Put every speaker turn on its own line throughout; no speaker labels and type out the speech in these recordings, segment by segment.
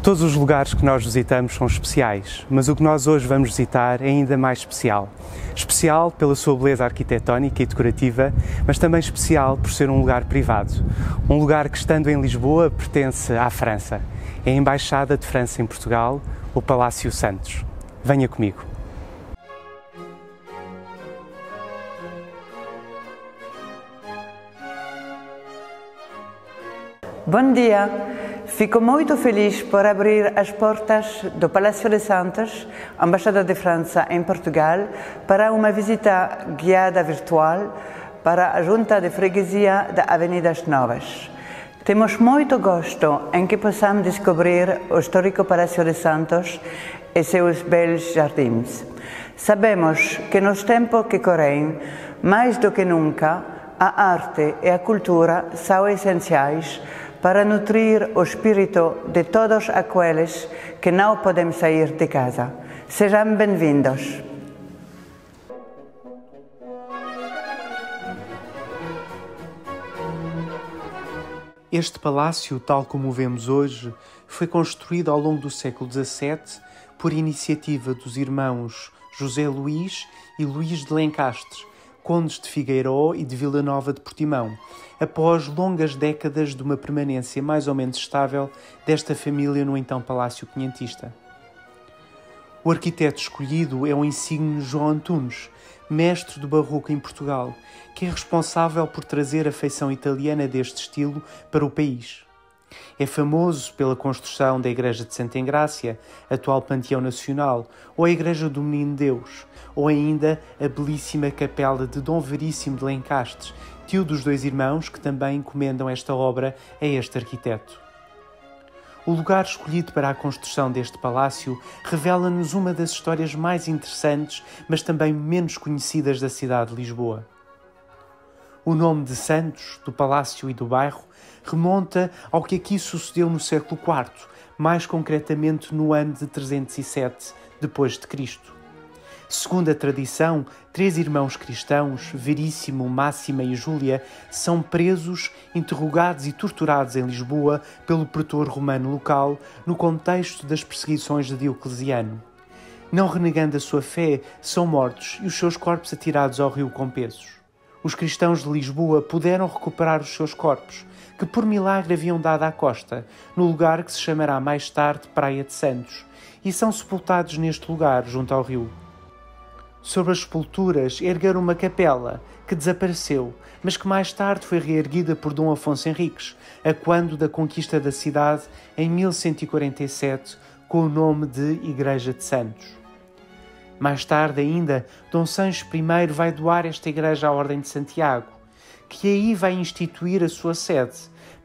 Todos os lugares que nós visitamos são especiais, mas o que nós hoje vamos visitar é ainda mais especial. Especial pela sua beleza arquitetónica e decorativa, mas também especial por ser um lugar privado. Um lugar que, estando em Lisboa, pertence à França. É a Embaixada de França em Portugal, o Palácio Santos. Venha comigo.
Bom dia! Fico muito feliz por abrir as portas do Palácio de Santos, Embaixada de França em Portugal, para uma visita guiada virtual para a Junta de Freguesia da Avenidas Novas. Temos muito gosto em que possamos descobrir o histórico Palácio de Santos e seus belos jardins. Sabemos que nos tempos que correm, mais do que nunca, a arte e a cultura são essenciais para nutrir o espírito de todos aqueles que não podem sair de casa. Sejam bem-vindos!
Este palácio, tal como o vemos hoje, foi construído ao longo do século XVII por iniciativa dos irmãos José Luís e Luís de Lencastre, condes de Figueiró e de Vila Nova de Portimão, após longas décadas de uma permanência mais ou menos estável desta família no então Palácio Quinhentista. O arquiteto escolhido é o insigne João Antunes, mestre do barroco em Portugal, que é responsável por trazer a feição italiana deste estilo para o país. É famoso pela construção da Igreja de Santa Engrácia, atual Panteão Nacional, ou a Igreja do Menino Deus, ou ainda a belíssima Capela de Dom Veríssimo de Lencastre, tio dos dois irmãos que também encomendam esta obra a este arquiteto. O lugar escolhido para a construção deste palácio revela-nos uma das histórias mais interessantes, mas também menos conhecidas da cidade de Lisboa. O nome de Santos, do palácio e do bairro, remonta ao que aqui sucedeu no século IV, mais concretamente no ano de 307 depois de Cristo. Segundo a tradição, 3 irmãos cristãos, Veríssimo, Máxima e Júlia, são presos, interrogados e torturados em Lisboa pelo pretor romano local no contexto das perseguições de Diocleciano. Não renegando a sua fé, são mortos e os seus corpos atirados ao rio com pesos. Os cristãos de Lisboa puderam recuperar os seus corpos, que por milagre haviam dado à costa, no lugar que se chamará mais tarde Praia de Santos, e são sepultados neste lugar, junto ao rio. Sobre as sepulturas ergueram uma capela, que desapareceu, mas que mais tarde foi reerguida por Dom Afonso Henriques, a quando da conquista da cidade, em 1147, com o nome de Igreja de Santos. Mais tarde ainda, Dom Sancho I vai doar esta igreja à Ordem de Santiago, que aí vai instituir a sua sede,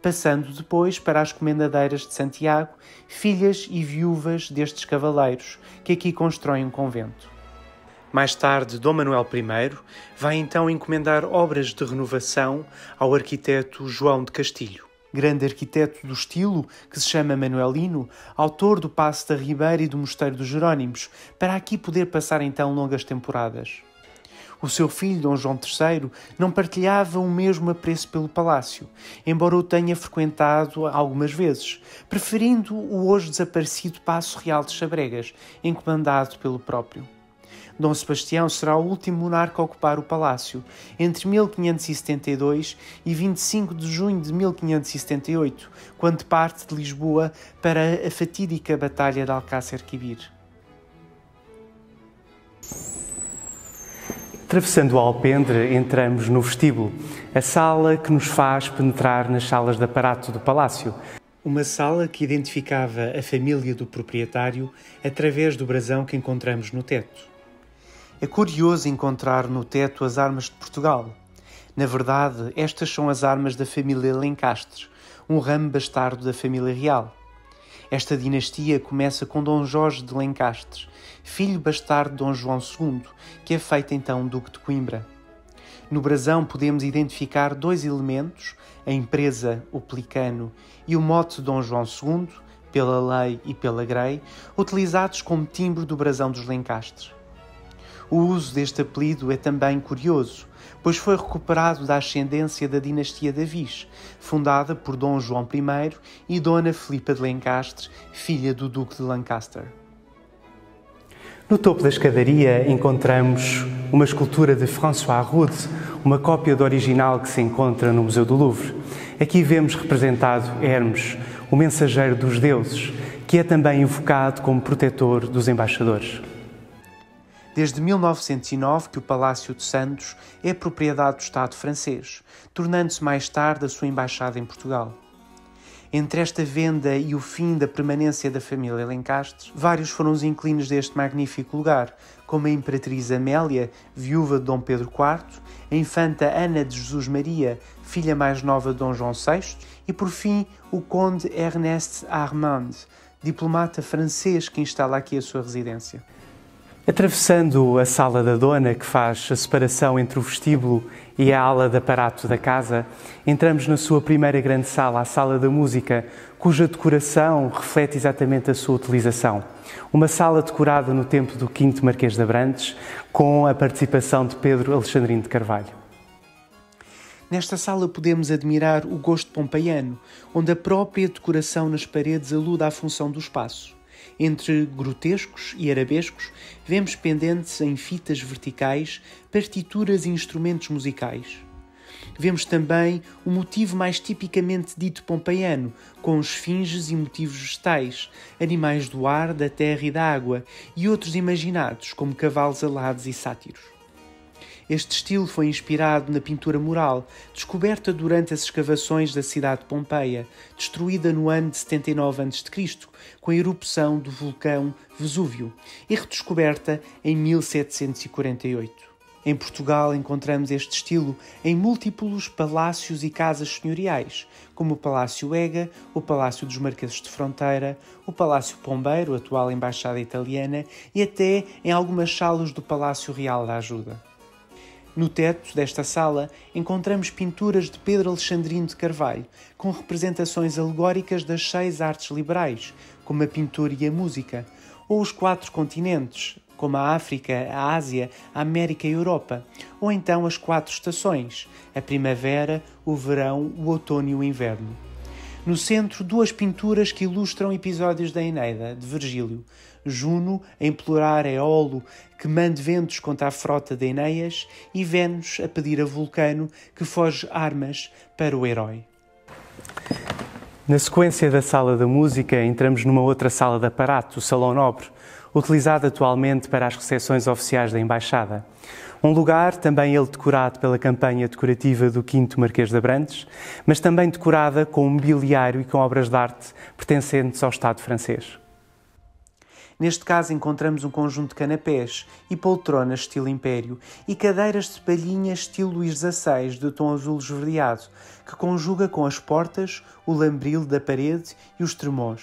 passando depois para as Comendadeiras de Santiago, filhas e viúvas destes cavaleiros, que aqui constroem um convento. Mais tarde, Dom Manuel I vai então encomendar obras de renovação ao arquiteto João de Castilho, grande arquiteto do estilo que se chama Manuelino, autor do Paço da Ribeira e do Mosteiro dos Jerónimos, para aqui poder passar então longas temporadas. O seu filho, Dom João III, não partilhava o mesmo apreço pelo palácio, embora o tenha frequentado algumas vezes, preferindo o hoje desaparecido Paço Real de Chabregas, encomendado pelo próprio. Dom Sebastião será o último monarca a ocupar o palácio, entre 1572 e 25 de junho de 1578, quando parte de Lisboa para a fatídica Batalha de Alcácer Quibir. Atravessando o alpendre, entramos no vestíbulo, a sala que nos faz penetrar nas salas de aparato do palácio. Uma sala que identificava a família do proprietário através do brasão que encontramos no teto. É curioso encontrar no teto as armas de Portugal. Na verdade, estas são as armas da família Lencastre, um ramo bastardo da família real. Esta dinastia começa com Dom Jorge de Lencastre, filho bastardo de Dom João II, que é feito então Duque de Coimbra. No brasão podemos identificar 2 elementos, a empresa, o pelicano, e o mote de Dom João II, pela lei e pela grei, utilizados como timbre do brasão dos Lencastres. O uso deste apelido é também curioso, pois foi recuperado da ascendência da dinastia de Viz, fundada por Dom João I e Dona Filipa de Lencastre, filha do Duque de Lancaster. No topo da escadaria encontramos uma escultura de François Rude, uma cópia do original que se encontra no Museu do Louvre. Aqui vemos representado Hermes, o mensageiro dos deuses, que é também invocado como protetor dos embaixadores. Desde 1909 que o Palácio de Santos é propriedade do Estado francês, tornando-se mais tarde a sua embaixada em Portugal. Entre esta venda e o fim da permanência da família Lencastre, vários foram os inquilinos deste magnífico lugar, como a Imperatriz Amélia, viúva de Dom Pedro IV, a Infanta Ana de Jesus Maria, filha mais nova de Dom João VI, e por fim o Conde Ernest Armand, diplomata francês que instala aqui a sua residência. Atravessando a sala da dona, que faz a separação entre o vestíbulo e a ala de aparato da casa, entramos na sua primeira grande sala, a Sala da Música, cuja decoração reflete exatamente a sua utilização. Uma sala decorada no tempo do V Marquês de Abrantes, com a participação de Pedro Alexandrino de Carvalho. Nesta sala podemos admirar o gosto pompeiano, onde a própria decoração nas paredes alude à função do espaço. Entre grotescos e arabescos, vemos pendentes em fitas verticais partituras e instrumentos musicais. Vemos também o motivo mais tipicamente dito pompeiano, com esfinges e motivos vegetais, animais do ar, da terra e da água, e outros imaginados, como cavalos alados e sátiros. Este estilo foi inspirado na pintura mural, descoberta durante as escavações da cidade de Pompeia, destruída no ano de 79 a.C., com a erupção do vulcão Vesúvio, e redescoberta em 1748. Em Portugal encontramos este estilo em múltiplos palácios e casas senhoriais, como o Palácio Ega, o Palácio dos Marqueses de Fronteira, o Palácio Pombeiro, atual Embaixada Italiana, e até em algumas salas do Palácio Real da Ajuda. No teto desta sala encontramos pinturas de Pedro Alexandrino de Carvalho, com representações alegóricas das 6 artes liberais, como a pintura e a música, ou os 4 continentes, como a África, a Ásia, a América e a Europa, ou então as 4 estações, a primavera, o verão, o outono e o inverno. No centro, 2 pinturas que ilustram episódios da Eneida, de Virgílio. Juno a implorar a Éolo que mande ventos contra a frota de Enéas e Vênus a pedir a Vulcano que foge armas para o herói. Na sequência da Sala da Música, entramos numa outra sala de aparato, o Salão Nobre, utilizado atualmente para as recepções oficiais da Embaixada. Um lugar, também ele decorado pela campanha decorativa do V Marquês de Abrantes, mas também decorada com mobiliário e com obras de arte pertencentes ao Estado francês. Neste caso encontramos um conjunto de canapés e poltronas estilo Império e cadeiras de palhinha estilo Luís XVI de tom azul esverdeado, que conjuga com as portas, o lambril da parede e os tremós.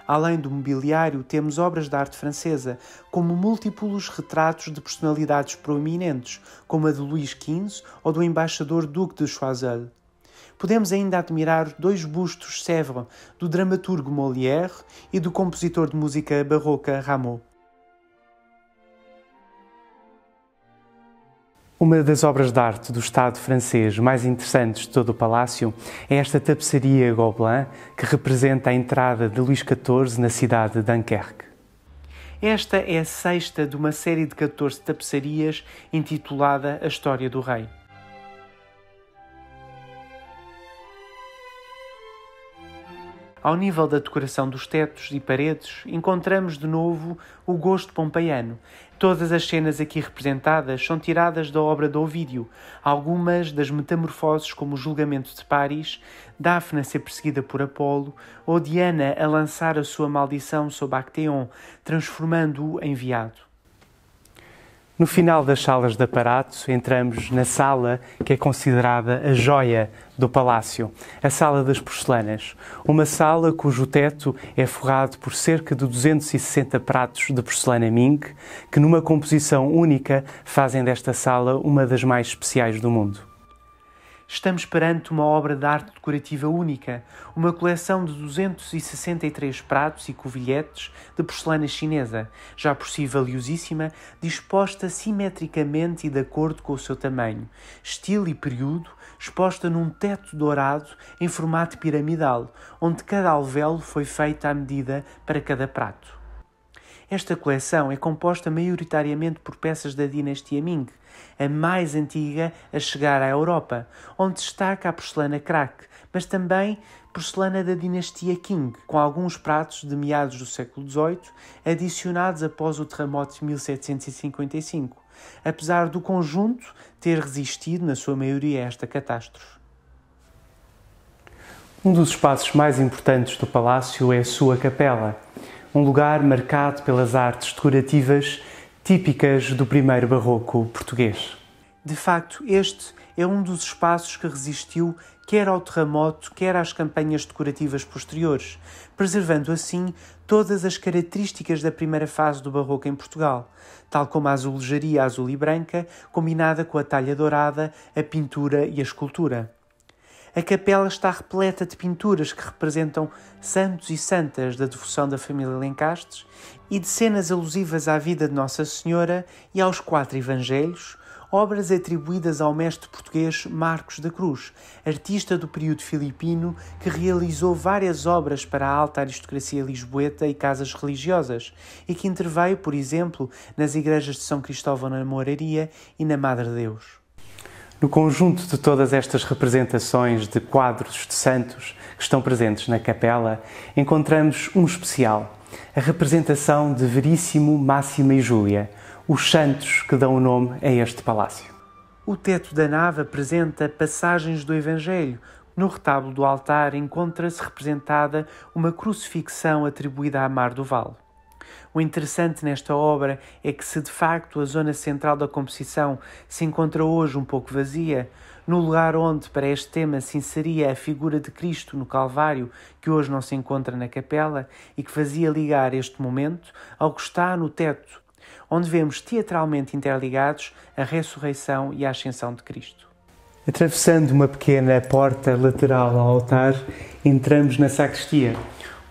Além do mobiliário, temos obras de arte francesa, como múltiplos retratos de personalidades proeminentes, como a de Luís XV ou do embaixador Duque de Choiseul. Podemos ainda admirar 2 bustos Sèvres, do dramaturgo Molière e do compositor de música barroca Rameau. Uma das obras de arte do Estado francês mais interessantes de todo o palácio é esta tapeçaria Gobelin, que representa a entrada de Luís XIV na cidade de Dunkerque. Esta é a 6ª de uma série de 14 tapeçarias intitulada A História do Rei. Ao nível da decoração dos tetos e paredes, encontramos de novo o gosto pompeiano. Todas as cenas aqui representadas são tiradas da obra de Ovídio, algumas das metamorfoses como o julgamento de Paris, Dafne a ser perseguida por Apolo ou Diana a lançar a sua maldição sobre Acteon, transformando-o em veado. No final das salas de aparato, entramos na sala que é considerada a joia do palácio, a Sala das Porcelanas, uma sala cujo teto é forrado por cerca de 260 pratos de porcelana Ming, que numa composição única fazem desta sala uma das mais especiais do mundo. Estamos perante uma obra de arte decorativa única, uma coleção de 263 pratos e covilhetes de porcelana chinesa, já por si valiosíssima, disposta simetricamente e de acordo com o seu tamanho, estilo e período, exposta num teto dourado em formato piramidal, onde cada alvéolo foi feito à medida para cada prato. Esta coleção é composta maioritariamente por peças da dinastia Ming, a mais antiga a chegar à Europa, onde destaca a porcelana Krak, mas também porcelana da dinastia Qing, com alguns pratos de meados do século XVIII, adicionados após o terremoto de 1755, apesar do conjunto ter resistido, na sua maioria, a esta catástrofe. Um dos espaços mais importantes do palácio é a sua capela, um lugar marcado pelas artes decorativas típicas do primeiro barroco português. De facto, este é um dos espaços que resistiu quer ao terremoto, quer às campanhas decorativas posteriores, preservando assim todas as características da primeira fase do barroco em Portugal, tal como a azulejaria azul e branca, combinada com a talha dourada, a pintura e a escultura. A capela está repleta de pinturas que representam santos e santas da devoção da família Lencastres e de cenas alusivas à vida de Nossa Senhora e aos 4 Evangelhos, obras atribuídas ao mestre português Marcos da Cruz, artista do período filipino que realizou várias obras para a alta aristocracia lisboeta e casas religiosas e que interveio, por exemplo, nas igrejas de São Cristóvão na Moraria e na Madre de Deus. No conjunto de todas estas representações de quadros de santos que estão presentes na capela, encontramos um especial, a representação de Veríssimo, Máxima e Júlia, os santos que dão o nome a este palácio. O teto da nave apresenta passagens do Evangelho. No retábulo do altar encontra-se representada uma crucifixão atribuída a Mar do Vale. O interessante nesta obra é que, se de facto a zona central da composição se encontra hoje um pouco vazia, no lugar onde para este tema se inseria a figura de Cristo no Calvário, que hoje não se encontra na capela e que fazia ligar este momento ao que está no teto, onde vemos teatralmente interligados a ressurreição e a ascensão de Cristo. Atravessando uma pequena porta lateral ao altar, entramos na sacristia,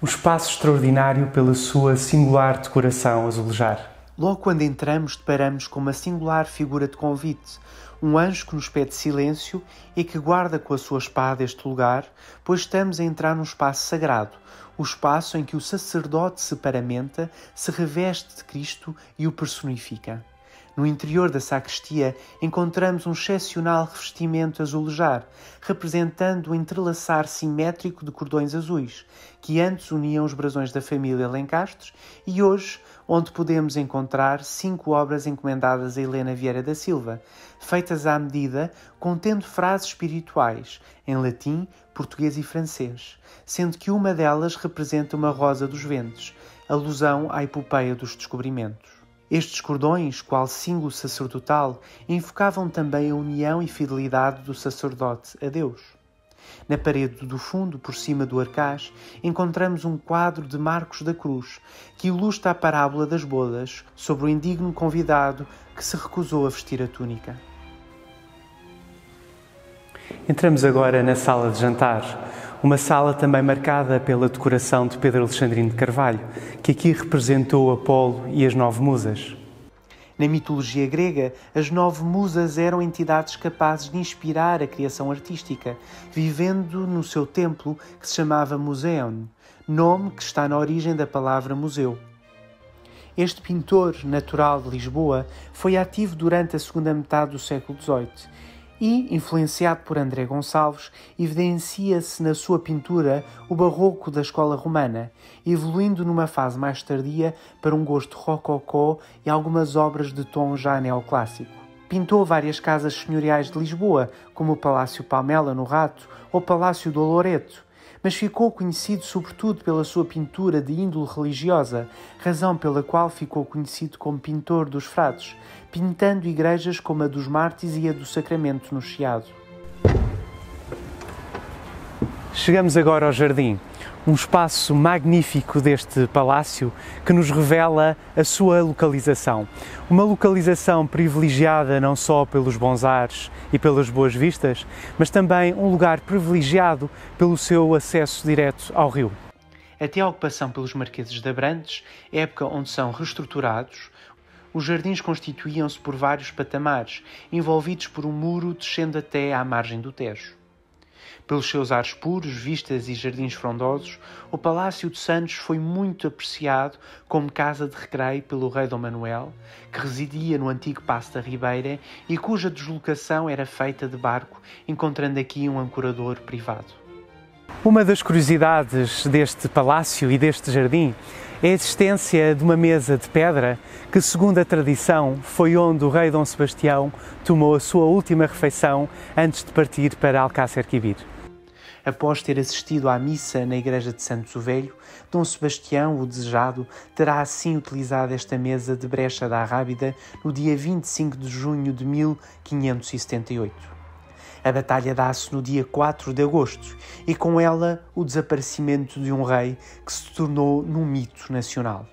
um espaço extraordinário pela sua singular decoração azulejar. Logo quando entramos, deparamos com uma singular figura de convite, um anjo que nos pede silêncio e que guarda com a sua espada este lugar, pois estamos a entrar num espaço sagrado, o espaço em que o sacerdote se paramenta, se reveste de Cristo e o personifica. No interior da sacristia encontramos um excepcional revestimento azulejar, representando o entrelaçar simétrico de cordões azuis, que antes uniam os brasões da família Lencastres e hoje onde podemos encontrar 5 obras encomendadas a Helena Vieira da Silva, feitas à medida, contendo frases espirituais, em latim, português e francês, sendo que uma delas representa uma rosa dos ventos, alusão à epopeia dos descobrimentos. Estes cordões, qual símbolo sacerdotal, invocavam também a união e fidelidade do sacerdote a Deus. Na parede do fundo, por cima do arcaz, encontramos um quadro de Marcos da Cruz, que ilustra a parábola das bodas, sobre o indigno convidado que se recusou a vestir a túnica. Entramos agora na sala de jantar, uma sala também marcada pela decoração de Pedro Alexandrino de Carvalho, que aqui representou Apolo e as 9 musas. Na mitologia grega, as 9 musas eram entidades capazes de inspirar a criação artística, vivendo no seu templo que se chamava Museion, nome que está na origem da palavra museu. Este pintor, natural de Lisboa, foi ativo durante a segunda metade do século XVIII e, influenciado por André Gonçalves, evidencia-se na sua pintura o barroco da escola romana, evoluindo numa fase mais tardia para um gosto rococó e algumas obras de tom já neoclássico. Pintou várias casas senhoriais de Lisboa, como o Palácio Palmela no Rato ou o Palácio do Loureto, mas ficou conhecido sobretudo pela sua pintura de índole religiosa, razão pela qual ficou conhecido como pintor dos frades, pintando igrejas como a dos Mártires e a do Sacramento no Chiado. Chegamos agora ao jardim, um espaço magnífico deste palácio que nos revela a sua localização. Uma localização privilegiada não só pelos bons ares e pelas boas vistas, mas também um lugar privilegiado pelo seu acesso direto ao rio. Até a ocupação pelos marqueses de Abrantes, época onde são reestruturados, os jardins constituíam-se por vários patamares, envolvidos por um muro descendo até à margem do Tejo. Pelos seus ares puros, vistas e jardins frondosos, o Palácio de Santos foi muito apreciado como casa de recreio pelo rei Dom Manuel, que residia no antigo Paço da Ribeira e cuja deslocação era feita de barco, encontrando aqui um ancorador privado. Uma das curiosidades deste palácio e deste jardim é a existência de uma mesa de pedra que, segundo a tradição, foi onde o rei Dom Sebastião tomou a sua última refeição antes de partir para Alcácer Quibir. Após ter assistido à missa na igreja de Santos o Velho, Dom Sebastião, o desejado, terá assim utilizado esta mesa de Brecha da Arrábida no dia 25 de junho de 1578. A batalha dá-se no dia 4 de agosto e com ela o desaparecimento de um rei que se tornou num mito nacional.